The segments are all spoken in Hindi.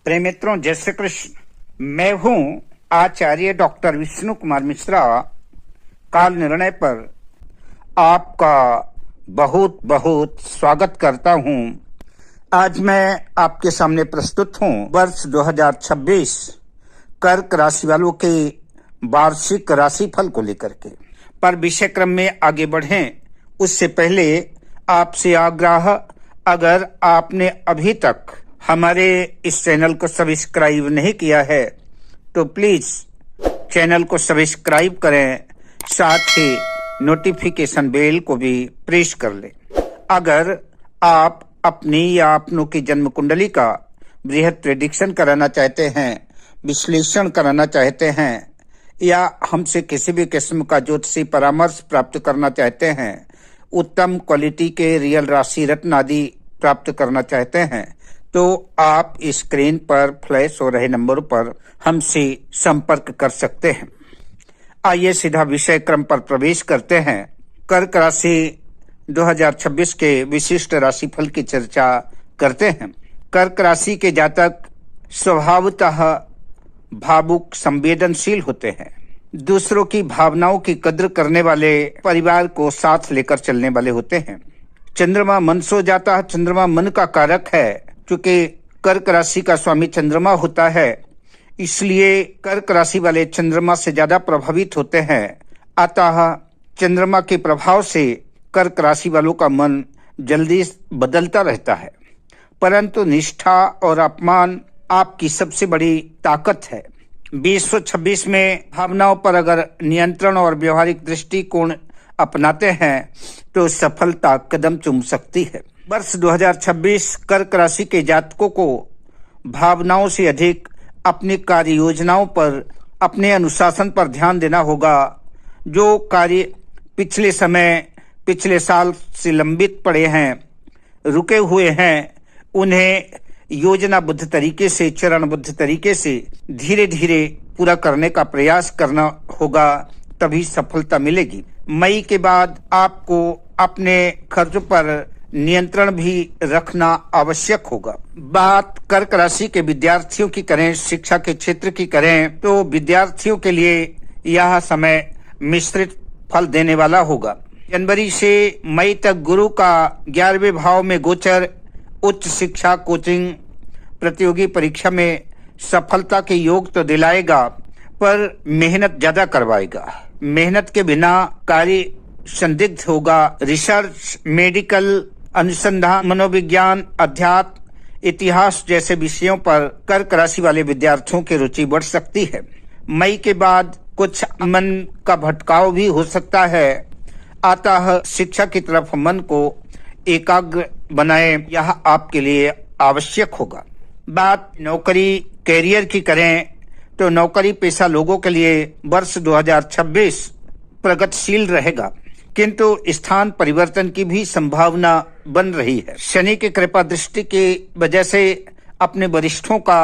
प्रिय मित्रों, जय श्री कृष्ण। मैं हूं आचार्य डॉक्टर विष्णु कुमार मिश्रा। काल निर्णय पर आपका बहुत बहुत स्वागत करता हूं। आज मैं आपके सामने प्रस्तुत हूं वर्ष 2026 कर्क राशि वालों के वार्षिक राशिफल को लेकर के। पर विषय क्रम में आगे बढ़ें उससे पहले आपसे आग्रह, अगर आपने अभी तक हमारे इस चैनल को सब्सक्राइब नहीं किया है तो प्लीज चैनल को सब्सक्राइब करें, साथ ही नोटिफिकेशन बेल को भी प्रेस कर लें। अगर आप अपनी या अपनों की जन्म कुंडली का बृहद प्रेडिक्शन कराना चाहते हैं, विश्लेषण कराना चाहते हैं या हमसे किसी भी किस्म का ज्योतिषी परामर्श प्राप्त करना चाहते हैं, उत्तम क्वालिटी के रियल राशि रत्न आदि प्राप्त करना चाहते हैं, तो आप स्क्रीन पर फ्लैश हो रहे नंबरों पर हमसे संपर्क कर सकते हैं। आइए सीधा विषय क्रम पर प्रवेश करते हैं। कर्क राशि 2026 के विशिष्ट राशिफल की चर्चा करते हैं। कर्क राशि के जातक स्वभावतः भावुक, संवेदनशील होते हैं, दूसरों की भावनाओं की कद्र करने वाले, परिवार को साथ लेकर चलने वाले होते हैं। चंद्रमा मन सो जाता है। चंद्रमा मन का कारक है। क्योंकि कर्क राशि का स्वामी चंद्रमा होता है, इसलिए कर्क राशि वाले चंद्रमा से ज्यादा प्रभावित होते हैं। अतः चंद्रमा के प्रभाव से कर्क राशि वालों का मन जल्दी बदलता रहता है, परंतु निष्ठा और अपमान आपकी सबसे बड़ी ताकत है। 2026 में भावनाओं पर अगर नियंत्रण और व्यवहारिक दृष्टिकोण अपनाते हैं तो सफलता कदम चूम सकती है। वर्ष 2026 कर्क राशि के जातकों को भावनाओं से अधिक अपनी कार्य योजनाओं पर, अपने अनुशासन पर ध्यान देना होगा। जो कार्य पिछले साल से लंबित पड़े हैं, रुके हुए हैं, उन्हें योजनाबद्ध तरीके से, चरणबद्ध तरीके से धीरे धीरे पूरा करने का प्रयास करना होगा, तभी सफलता मिलेगी। मई के बाद आपको अपने खर्च पर नियंत्रण भी रखना आवश्यक होगा। बात कर्क राशि के विद्यार्थियों की करें, शिक्षा के क्षेत्र की करें, तो विद्यार्थियों के लिए यह समय मिश्रित फल देने वाला होगा। जनवरी से मई तक गुरु का 11वें भाव में गोचर उच्च शिक्षा, कोचिंग, प्रतियोगी परीक्षा में सफलता के योग तो दिलाएगा, पर मेहनत ज्यादा करवाएगा। मेहनत के बिना कार्य संदिग्ध होगा। रिसर्च, मेडिकल, अनुसंधान, मनोविज्ञान, अध्यात्म, इतिहास जैसे विषयों पर कर्क राशि वाले विद्यार्थियों की रुचि बढ़ सकती है। मई के बाद कुछ मन का भटकाव भी हो सकता है, अतः शिक्षा की तरफ मन को एकाग्र बनाएं, यह आपके लिए आवश्यक होगा। बात नौकरी, कैरियर की करें तो नौकरी पेशा लोगों के लिए वर्ष 2026 प्रगतिशील रहेगा, किंतु स्थान परिवर्तन की भी संभावना बन रही है। शनि की कृपा दृष्टि की वजह से अपने वरिष्ठों का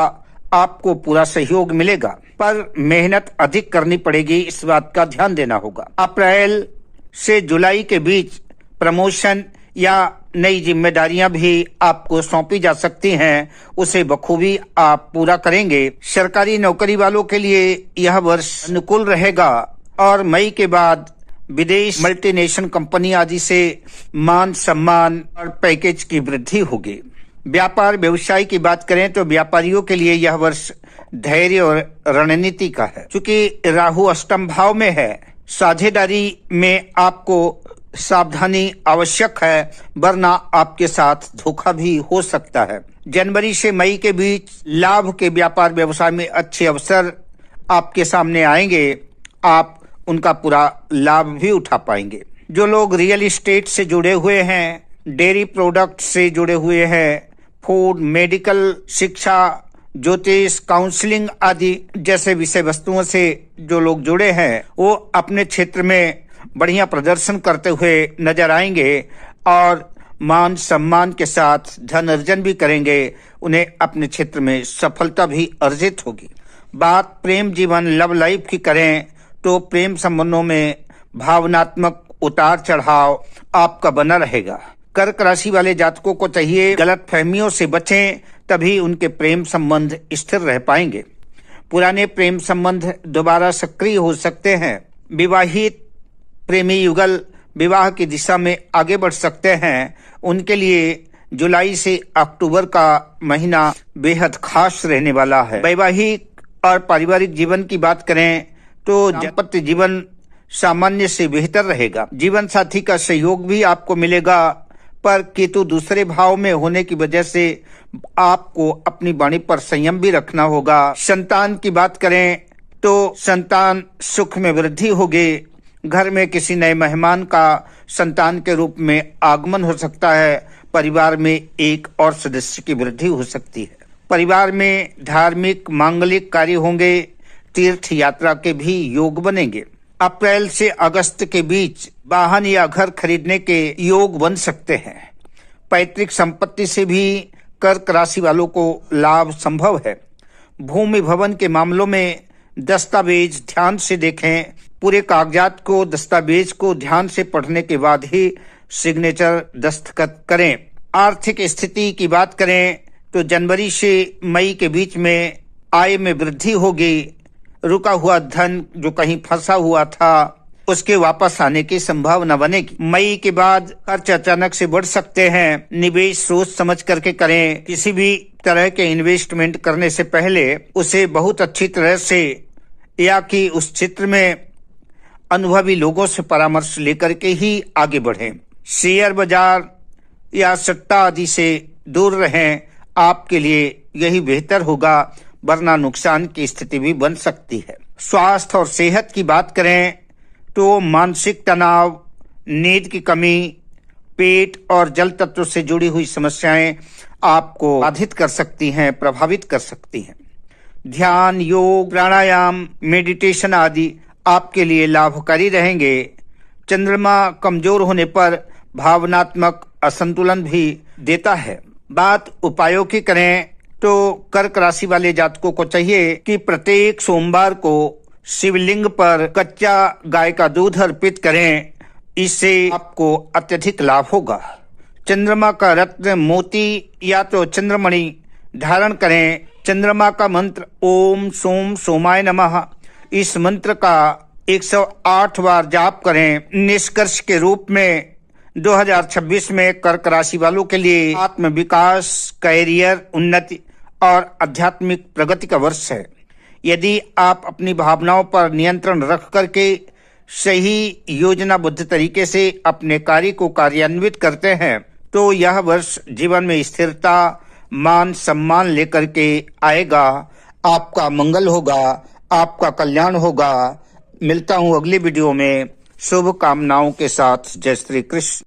आपको पूरा सहयोग मिलेगा, पर मेहनत अधिक करनी पड़ेगी, इस बात का ध्यान देना होगा। अप्रैल से जुलाई के बीच प्रमोशन या नई जिम्मेदारियां भी आपको सौंपी जा सकती हैं, उसे बखूबी आप पूरा करेंगे। सरकारी नौकरी वालों के लिए यह वर्ष अनुकूल रहेगा और मई के बाद विदेश, मल्टीनेशनल कंपनी आदि से मान सम्मान और पैकेज की वृद्धि होगी। व्यापार व्यवसाय की बात करें तो व्यापारियों के लिए यह वर्ष धैर्य और रणनीति का है। चूंकि राहु अष्टम भाव में है, साझेदारी में आपको सावधानी आवश्यक है, वरना आपके साथ धोखा भी हो सकता है। जनवरी से मई के बीच लाभ के व्यापार व्यवसाय में अच्छे अवसर आपके सामने आएंगे, आप उनका पूरा लाभ भी उठा पाएंगे। जो लोग रियल एस्टेट से जुड़े हुए हैं, डेयरी प्रोडक्ट से जुड़े हुए हैं, फूड, मेडिकल, शिक्षा, ज्योतिष, काउंसलिंग आदि जैसे विषय वस्तुओं से जो लोग जुड़े हैं, वो अपने क्षेत्र में बढ़िया प्रदर्शन करते हुए नजर आएंगे और मान सम्मान के साथ धन अर्जन भी करेंगे। उन्हें अपने क्षेत्र में सफलता भी अर्जित होगी। बात प्रेम जीवन, लव लाइफ की करें तो प्रेम संबंधों में भावनात्मक उतार चढ़ाव आपका बना रहेगा। कर्क राशि वाले जातकों को चाहिए गलत फहमियों से बचें तभी उनके प्रेम संबंध स्थिर रह पाएंगे। पुराने प्रेम संबंध दोबारा सक्रिय हो सकते हैं। विवाहित प्रेमी युगल विवाह की दिशा में आगे बढ़ सकते हैं। उनके लिए जुलाई से अक्टूबर का महीना बेहद खास रहने वाला है। वैवाहिक और पारिवारिक जीवन की बात करें तो दाम्पत्य जीवन सामान्य से बेहतर रहेगा। जीवन साथी का सहयोग भी आपको मिलेगा, पर केतु दूसरे भाव में होने की वजह से आपको अपनी वाणी पर संयम भी रखना होगा। संतान की बात करें तो संतान सुख में वृद्धि होगी। घर में किसी नए मेहमान का संतान के रूप में आगमन हो सकता है। परिवार में एक और सदस्य की वृद्धि हो सकती है। परिवार में धार्मिक मांगलिक कार्य होंगे। तीर्थ यात्रा के भी योग बनेंगे। अप्रैल से अगस्त के बीच वाहन या घर खरीदने के योग बन सकते हैं। पैतृक संपत्ति से भी कर्क राशि वालों को लाभ संभव है। भूमि भवन के मामलों में दस्तावेज ध्यान से देखें। पूरे कागजात को दस्तावेज को ध्यान से पढ़ने के बाद ही सिग्नेचर दस्तखत करें। आर्थिक स्थिति की बात करें तो जनवरी से मई के बीच में आय में वृद्धि होगी। रुका हुआ धन जो कहीं फंसा हुआ था उसके वापस आने की संभावना बनेगी। मई के बाद खर्च अचानक से बढ़ सकते हैं। निवेश सोच समझ करके करें। किसी भी तरह के इन्वेस्टमेंट करने से पहले उसे बहुत अच्छी तरह से या कि उस क्षेत्र में अनुभवी लोगों से परामर्श लेकर के ही आगे बढ़ें। शेयर बाजार या सट्टा आदि से दूर रहें। आपके लिए यही बेहतर होगा, वरना नुकसान की स्थिति भी बन सकती है। स्वास्थ्य और सेहत की बात करें तो मानसिक तनाव, नींद की कमी, पेट और जल तत्व से जुड़ी हुई समस्याएं आपको बाधित कर सकती हैं, प्रभावित कर सकती हैं। ध्यान, योग, प्राणायाम, मेडिटेशन आदि आपके लिए लाभकारी रहेंगे। चंद्रमा कमजोर होने पर भावनात्मक असंतुलन भी देता है। बात उपायों की करें तो कर्क राशि वाले जातकों को चाहिए कि प्रत्येक सोमवार को शिवलिंग पर कच्चा गाय का दूध अर्पित करें। इससे आपको अत्यधिक लाभ होगा। चंद्रमा का रत्न मोती या तो चंद्रमणि धारण करें। चंद्रमा का मंत्र ओम सोम सोमाय नमः, इस मंत्र का 108 बार जाप करें। निष्कर्ष के रूप में 2026 में कर्क राशि वालों के लिए आत्म विकास, कैरियर उन्नति और आध्यात्मिक प्रगति का वर्ष है। यदि आप अपनी भावनाओं पर नियंत्रण रख करके सही योजनाबद्ध तरीके से अपने कार्य को कार्यान्वित करते हैं तो यह वर्ष जीवन में स्थिरता, मान सम्मान लेकर के आएगा। आपका मंगल होगा, आपका कल्याण होगा। मिलता हूँ अगली वीडियो में शुभकामनाओं के साथ। जय श्री कृष्ण।